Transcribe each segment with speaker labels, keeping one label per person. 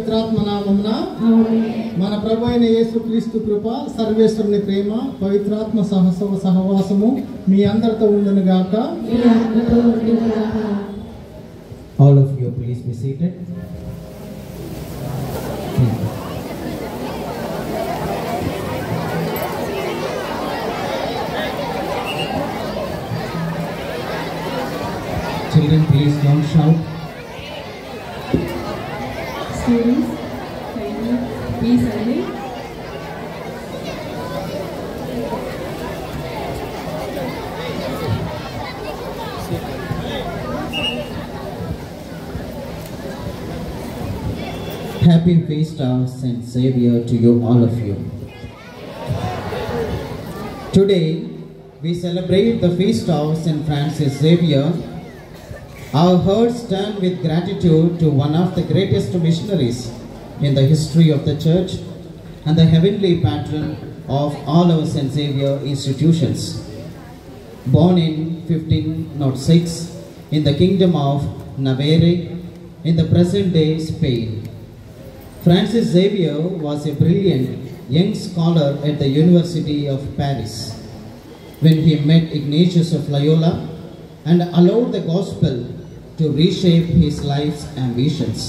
Speaker 1: పవిత్రాత్మ నామమున మన ప్రభు అయిన యేసుక్రీస్తు కృప, సర్వేశ్వరుని ప్రేమ, పవిత్రాత్మ సహవాసము మీ అందరితో ఉండును గాక.
Speaker 2: All of you please be seated. Children, please don't shout.
Speaker 3: Students, kindly be silent.
Speaker 2: Happy feast of Saint Xavier to you, all of you. Today we celebrate the feast of Saint Francis Xavier. Our hearts turn with gratitude to one of the greatest missionaries in the history of the Church and the heavenly patron of all our Saint Xavier institutions. Born in 1506 in the kingdom of Navarre in the present-day Spain, Francis Xavier was a brilliant young scholar at the University of Paris when he met Ignatius of Loyola and allowed the gospel to reshape his life's ambitions.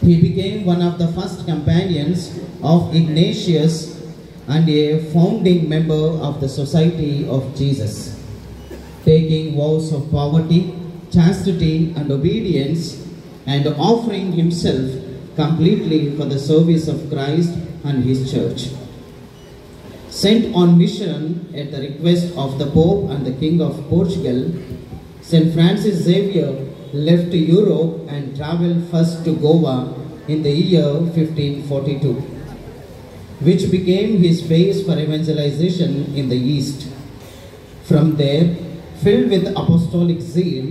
Speaker 2: He became one of the first companions of Ignatius and a founding member of the Society of Jesus, taking vows of poverty, chastity and obedience and offering himself completely for the service of Christ and his church. Sent on mission at the request of the Pope and the King of Portugal, Saint Francis Xavier left Europe and traveled first to Goa in the year 1542, which became his base for evangelization in the East. From there, filled with apostolic zeal,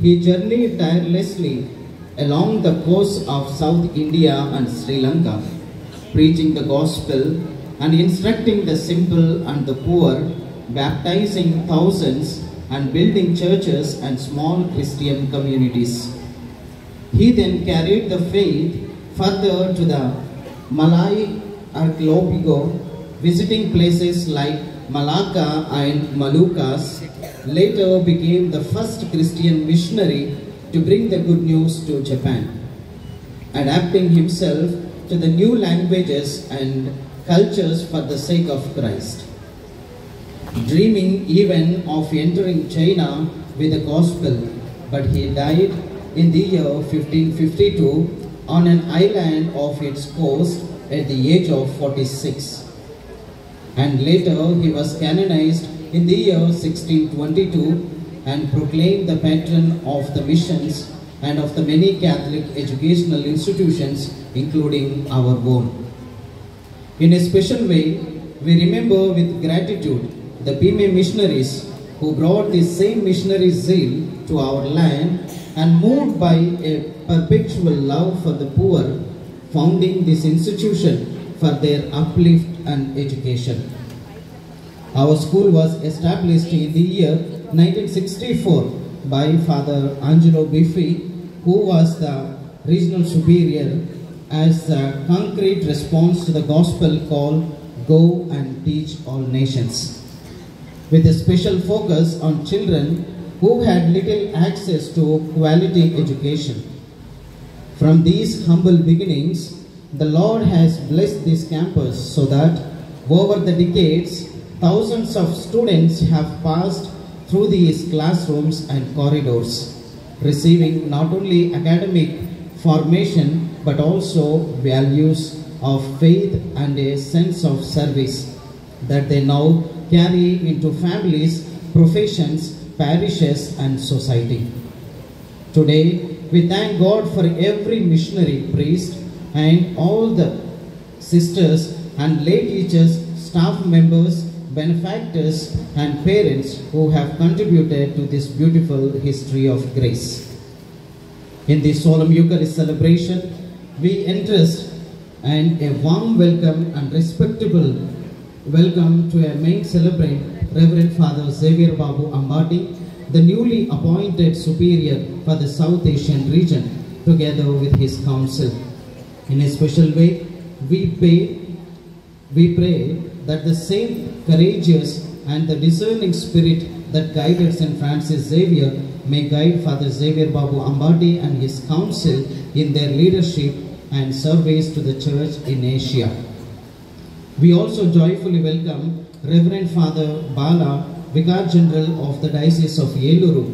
Speaker 2: he journeyed tirelessly along the coast of South India and Sri Lanka, preaching the gospel and instructing the simple and the poor, baptizing thousands and building churches and small Christian communities. He then carried the faith further to the Malay archipelago, visiting places like Malacca and Moluccas. Later became the first Christian missionary to bring the good news to Japan, adapting himself to the new languages and cultures for the sake of Christ. Dreaming even of entering China with the gospel, but he died in the year 1552 on an island off its coast at the age of 46. And later he was canonized in the year 1622 and proclaimed the patron of the missions and of the many Catholic educational institutions, including our own. In a special way, we remember with gratitude the Pime missionaries who brought the same missionary zeal to our land and moved by a perpetual love for the poor, founding this institution for their uplift and education. Our school was established in the year 1964 by Father Angelo Biffi, who was the regional superior, as a concrete response to the gospel call, "Go and teach all nations," with a special focus on children who had little access to quality education. From these humble beginnings, the Lord has blessed this campus so that over the decades, thousands of students have passed through these classrooms and corridors, receiving not only academic formation but also values of faith and a sense of service that they now carry into families, professions, parishes and society. Today, we thank God for every missionary, priest and all the sisters and lay teachers, staff members, benefactors and parents who have contributed to this beautiful history of grace. In this solemn Eucharist celebration, we entrust and a warm welcome and respectable welcome to a main celebrant, Reverend Father Xavier Babu Ambati, the newly appointed superior for the South Asian region, together with his council. In a special way, we pray that the same courageous and the discerning spirit that guided St. Francis Xavier may guide Father Xavier Babu Ambati and his council in their leadership and service to the Church in Asia. We also joyfully welcome Reverend Father Bala, Vicar General of the Diocese of Yeluru,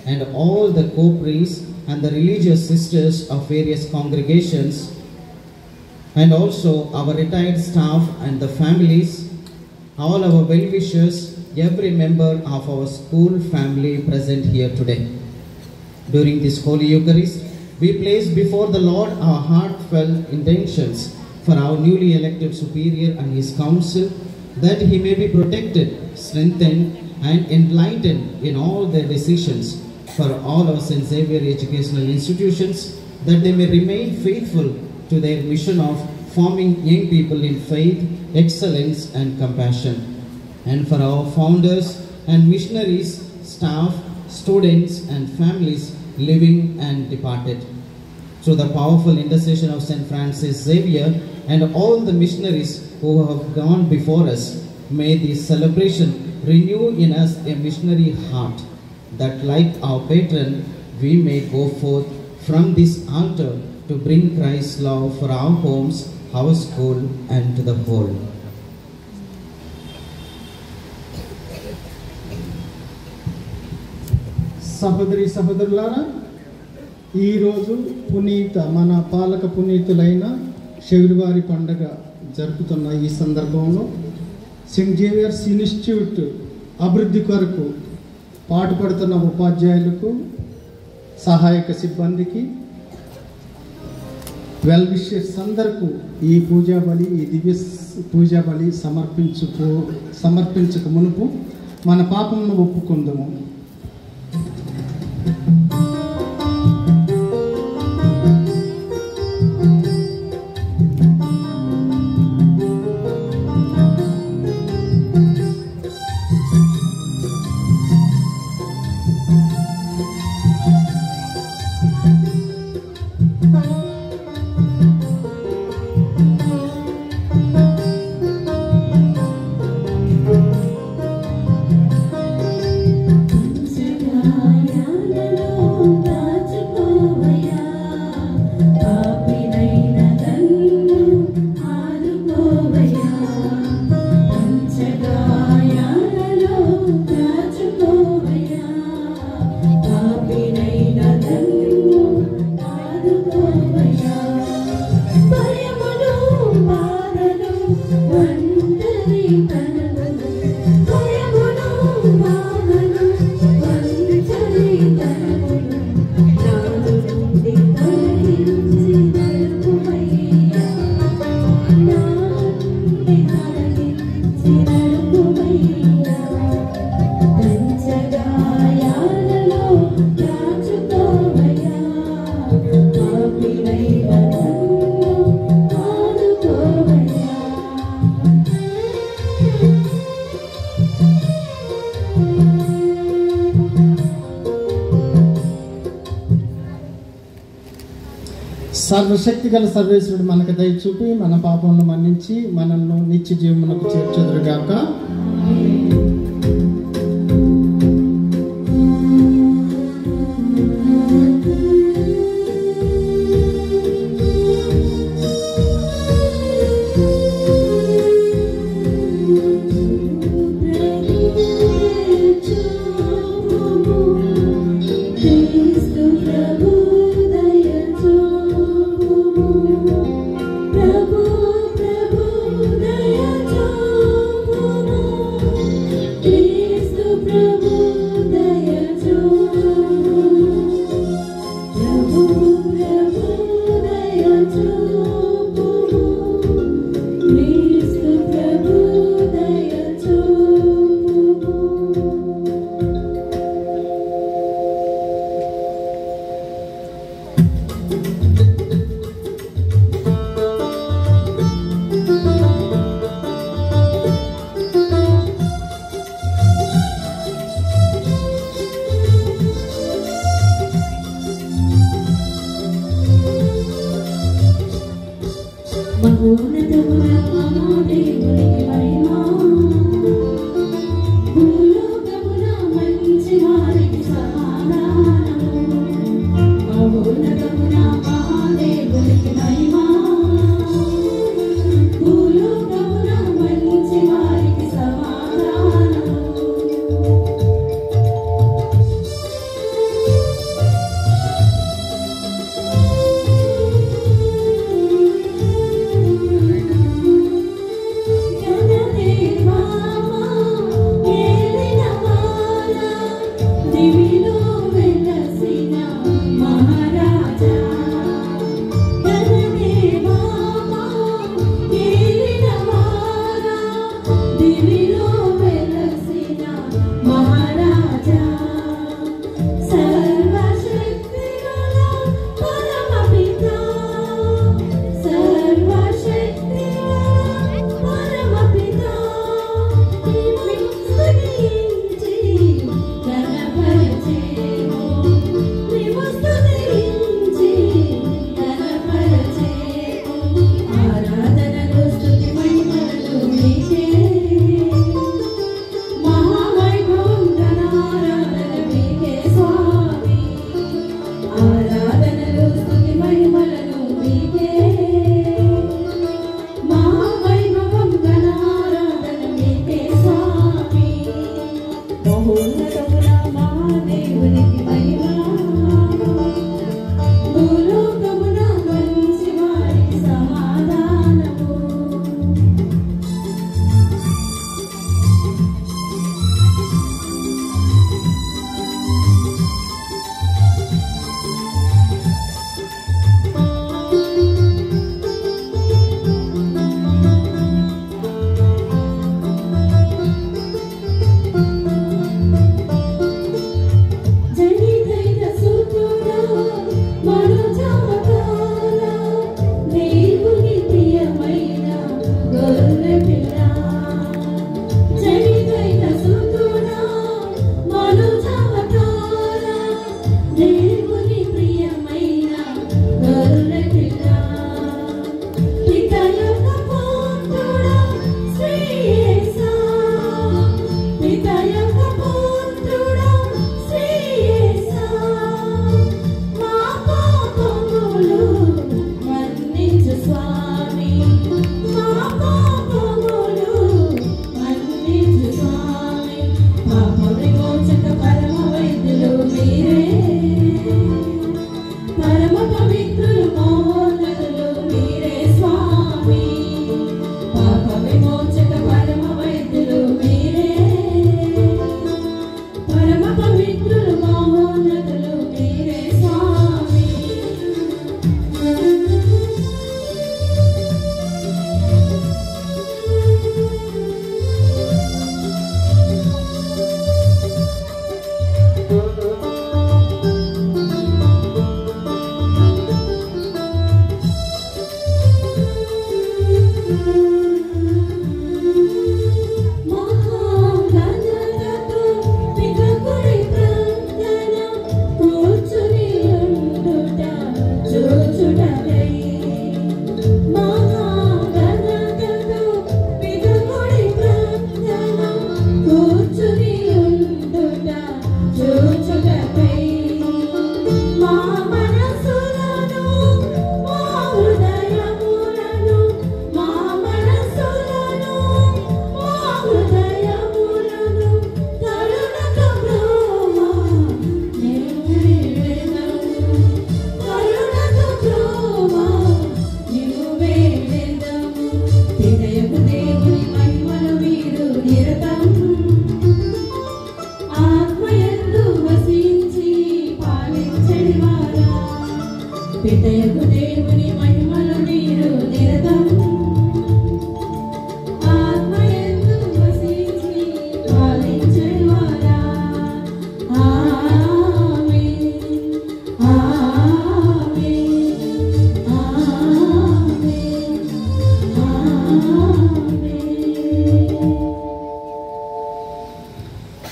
Speaker 2: and all the co-priests and the religious sisters of various congregations, and also our retired staff and the families, all our well-wishers, every member of our school family present here today. During this Holy Eucharist, we place before the Lord our heartfelt intentions for our newly elected Superior and his council, that he may be protected, strengthened, and enlightened in all their decisions, for all our St. Xavier educational institutions, that they may remain faithful to their mission of forming young people in faith, excellence, and compassion. And for our founders and missionaries, staff, students, and families living and departed. Through the powerful intercession of St. Francis Xavier and all the missionaries who have gone before us, may this celebration renew in us a missionary heart, that like our patron, we may go forth from this altar to bring Christ's love for our homes, our school, and to the whole.
Speaker 1: సహోదరి సహోదరులారా, ఈరోజు మన పాలక పునీతులైన శేవిరివారి పండుగ జరుపుతున్న ఈ సందర్భంలో Saint Xavier's institute అభివృద్ధి కొరకు పాటుపడుతున్న ఉపాధ్యాయులకు, సహాయక సిబ్బందికి, వెల్ విషర్స్ అందరికీ ఈ దివ్య పూజా బలి సమర్పించక మునుపు మన పాపమును ఒప్పుకుందాము. సర్వశక్తి గల సర్వేశ్వరుడు మనకు దయ చూపి మన పాపములను మన్నించి మనల్ని నిత్య జీవమునకు చేర్చుదురుగాక.
Speaker 4: Prabhu, Prabhu, Daya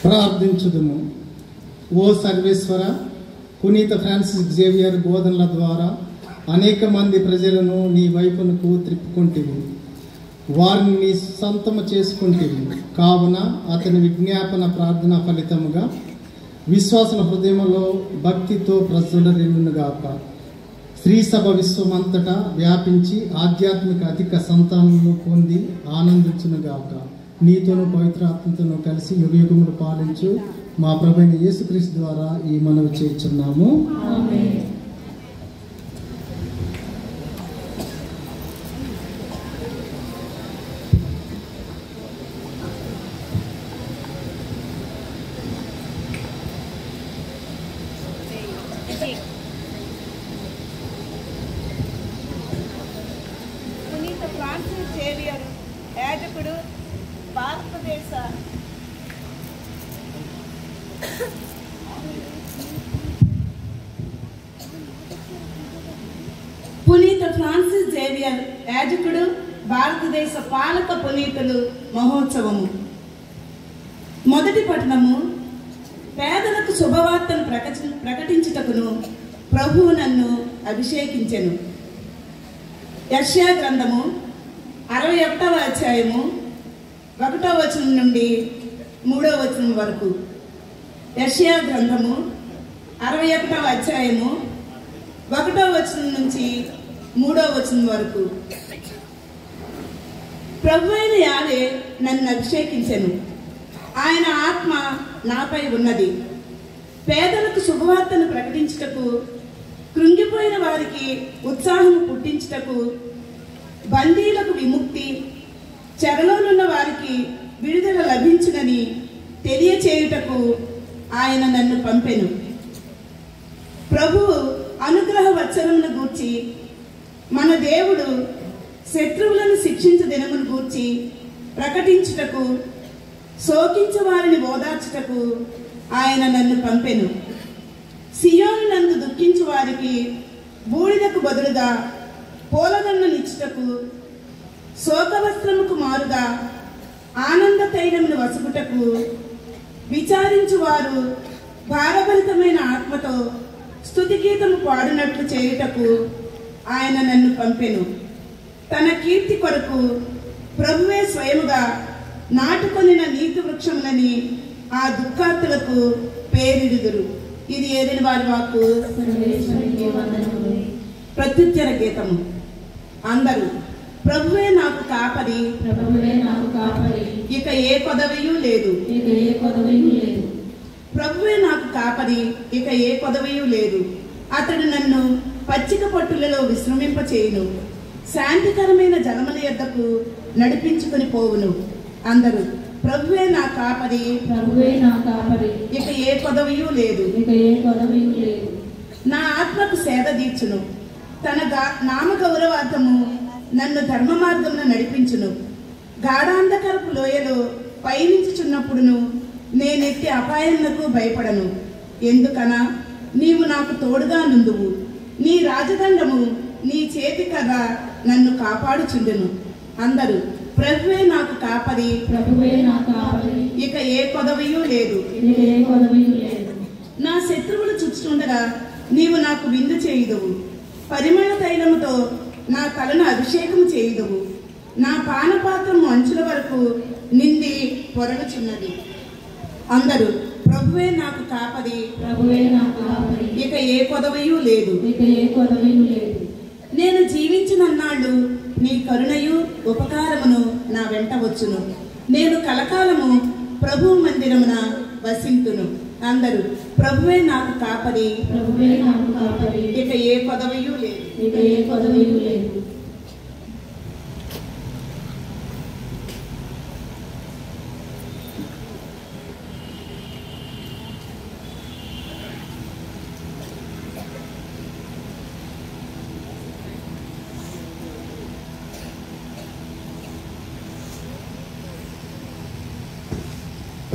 Speaker 1: ప్రార్థించుదుము. ఓ సర్వేశ్వర, పునీత ఫ్రాన్సిస్ జేవియర్ బోధనల ద్వారా అనేక మంది ప్రజలను నీ వైపునకు త్రిప్పుకుంటేవి, వారిని నీ సొంతము చేసుకుంటేవి. కావున అతని విజ్ఞాపన ప్రార్థన ఫలితముగా విశ్వాసుల హృదయంలో భక్తితో ప్రజ్వలరిల్లునుగాక. స్త్రీ సభ విశ్వమంతటా వ్యాపించి ఆధ్యాత్మిక అధిక సంతానమును పొంది ఆనందించునుగాక. నీతోను పవిత్రాత్మతోను కలిసి యుగయుగములు పాలించు మా ప్రభువైన యేసుక్రీస్తు ద్వారా ఈ మనవి చేయుచున్నాము.
Speaker 3: ఆమేన్.
Speaker 4: పునీత ఫ్రాన్సిస్ జేవియర్ యాజకుడు భారతదేశ పునీత ఫ్రాన్సిస్ జేవియర్ యాజకుడు భారతదేశ పాలక పునీతులు మహోత్సవము. మొదటి పట్టణము. పేదలకు శుభవార్తను ప్రకటించుటకును ప్రభువు నన్ను అభిషేకించెను. యెషయా గ్రంథము 61వ అధ్యాయము 1వ వచనం నుండి 3వ వచనం వరకు. యెషయా గ్రంథము 61వ అధ్యాయము 1వ వచనం నుంచి 3వ వచనం వరకు. ప్రభువైన యావే నన్ను అభిషేకించెను, ఆయన ఆత్మ నాపై ఉన్నది. పేదలకు శుభవార్తను ప్రకటించుటకు, కృంగిపోయిన వారికి ఉత్సాహము పుట్టించుటకు, బందీలకు విముక్తి, చెరలోనున్న వారికి విడుదల లభించునని తెలియచేయుటకు ఆయన నన్ను పంపెను. ప్రభువు అనుగ్రహ వత్సరమును గూర్చి, మన దేవుడు శత్రువులను శిక్షించు దినమును గూర్చి ప్రకటించుటకు, శోకించు వారిని ఓదార్చుటకు ఆయన నన్ను పంపెను. సియోను నందు దుఃఖించు వారికి బూడిదకు బదులుగా పూలదండనిచ్చుటకు, శోకవస్త్రముకు మారుగా ఆనంద తైలమును వసుకుటకు, విచారించు వారు భారభరితమైన ఆత్మతో స్తుతిగీతము పాడినట్లు చేయుటకు ఆయన నన్ను పంపెను. తన కీర్తి కొరకు ప్రభువే స్వయముగా నాటుకొనిన నీతి వృక్షములని ఆ దుఃఖార్తులకు పేరిడుదురు. ఇది ఏలిన వారి వాక్కు.
Speaker 3: సర్వేశ్వరునికి వందనములు.
Speaker 4: ప్రత్యుత్తర గీతము. అందరూ ప్రభువే నాకు కాపరి,
Speaker 3: ప్రభువే నాకు కాపరి,
Speaker 4: ఇక ఏ కొదవయూ లేదు.
Speaker 3: ఇక ఏ కొదవయూ లేదు.
Speaker 4: ప్రభువే నాకు కాపరి, ఇక ఏ కొదవయూ లేదు. అతడు నన్ను పచ్చిక పట్టులలో విశ్రమింపచేయును, శాంతికరమైన జలముల యొద్దకు నడిపించుకొని పోవును. అందరూ ప్రభువే నా కాపరి,
Speaker 3: ప్రభువే నా కాపరి,
Speaker 4: ఇక ఏ కొదవయూ లేదు.
Speaker 3: ఇక ఏ కొదవయూ లేదు.
Speaker 4: నా ఆత్మకు సేద తీర్చును, తన నామ గౌరవార్థము నన్ను ధర్మ మార్గమున నడిపించును. గాఢాంధకరపు లోయలో పయనించుచున్నప్పుడును నేనెట్టి అపాయములకు భయపడను. ఎందుకనా నీవు నాకు తోడుగా నుందువు, నీ రాజదండము నీ చేతి కర్ర నన్ను కాపాడుచుండును. అందరూ ప్రభువే నాకు కాపరి,
Speaker 3: ప్రభువే నా కాపరి,
Speaker 4: ఇక ఏ కొదవయూ లేదు.
Speaker 3: ఇక ఏ కొదవయూ లేదు.
Speaker 4: నా శత్రువులు చుచ్చుండగా నీవు నాకు విందు చేయుదువు, పరిమళ తైలముతో నా తలను అభిషేకం చేయుదువు. నా పానపాత్రము అంచుల వరకు నిండి పొరలుచున్నది. అందరూ ప్రభువే నాకు కాపరి,
Speaker 3: ప్రభువే నా కాపరి,
Speaker 4: ఇక ఏ కొదవయూ లేదు.
Speaker 3: ఇక ఏ కొదవయూ లేదు.
Speaker 4: నేను జీవించినన్నాళ్ళు నీ కరుణయు ఉపకారమును నా వెంట వచ్చును. నేను కలకాలము ప్రభువు మందిరమున వసింతును. అందరూ ప్రభువే నాకు కాపరి,
Speaker 3: ప్రభువే నాకు కాపరి,
Speaker 4: ఇక ఏ కొదవయూ లేదు.
Speaker 3: ఇక ఏ కొదవయూ లేదు.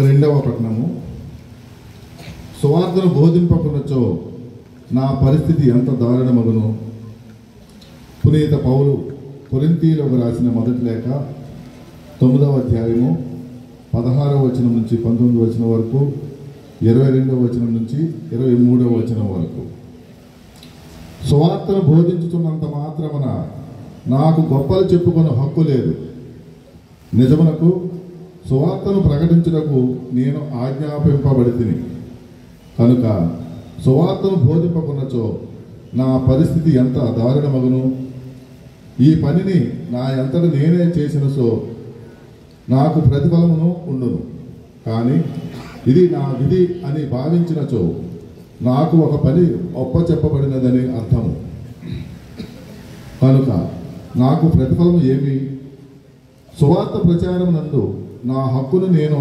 Speaker 5: రెండవ పట్టణము. సువార్తను బోధింపకున్నచో నా పరిస్థితి ఎంత దారుణమగును. పునీత పౌలు కొరింథీయులకు రాసిన మొదటి లేఖ 9వ అధ్యాయము 16వ వచనం నుంచి 19వ వచనం వరకు, 22వ వచనం నుంచి 23వ వచనం వరకు. సువార్తను బోధించుతున్నంత మాత్రమున నాకు గొప్పలు చెప్పుకునే హక్కు లేదు. నిజమునకు సువార్తను ప్రకటించుటకు నేను ఆజ్ఞాపింపబడితిని. కనుక సువార్తను బోధింపకున్నచో నా పరిస్థితి ఎంత దారుణమగును. ఈ పనిని నా అంతట నేనే చేసినచో నాకు ప్రతిఫలమును ఉండును. కానీ ఇది నా విధి అని భావించినచో నాకు ఒక పని ఒప్పచెప్పబడినదని అర్థము. కనుక నాకు ప్రతిఫలం ఏమి? సువార్త ప్రచారం నందు నా హక్కును నేను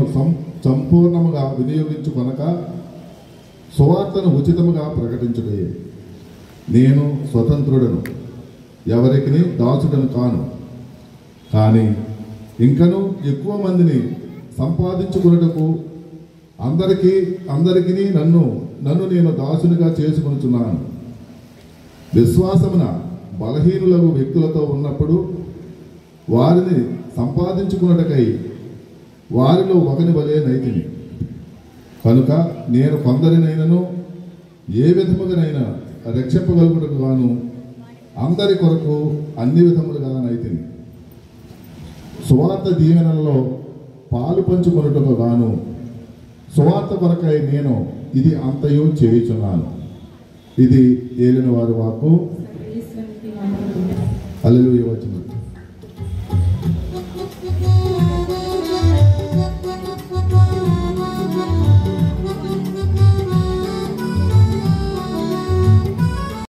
Speaker 5: సంపూర్ణముగా వినియోగించుకొనక సువార్తను ఉచితముగా ప్రకటించుటే. నేను స్వతంత్రుడను, ఎవరికి దాసుడను కాను. కానీ ఇంకను ఎక్కువ మందిని సంపాదించుకున్నటకు అందరికీ నన్ను నేను దాసునిగా చేసుకొనుచున్నాను. విశ్వాసమున బలహీనులకు వ్యక్తులతో ఉన్నప్పుడు వారిని సంపాదించుకున్నటకై వారిలో ఒకని వలె నైతిని. కనుక నేను కొందరినైనను ఏ విధముగానైనా రక్షింపగలుగుటకు గాను అందరి కొరకు అన్ని విధములుగా నైతిని. సువార్త దీవెనలలో పాలు పంచుకొనుటకు గాను సువార్త కొరకై నేను ఇది అంతయు చేయుచున్నాను. ఇది ఏలిన వారి వాక్కు. హల్లెలూయా.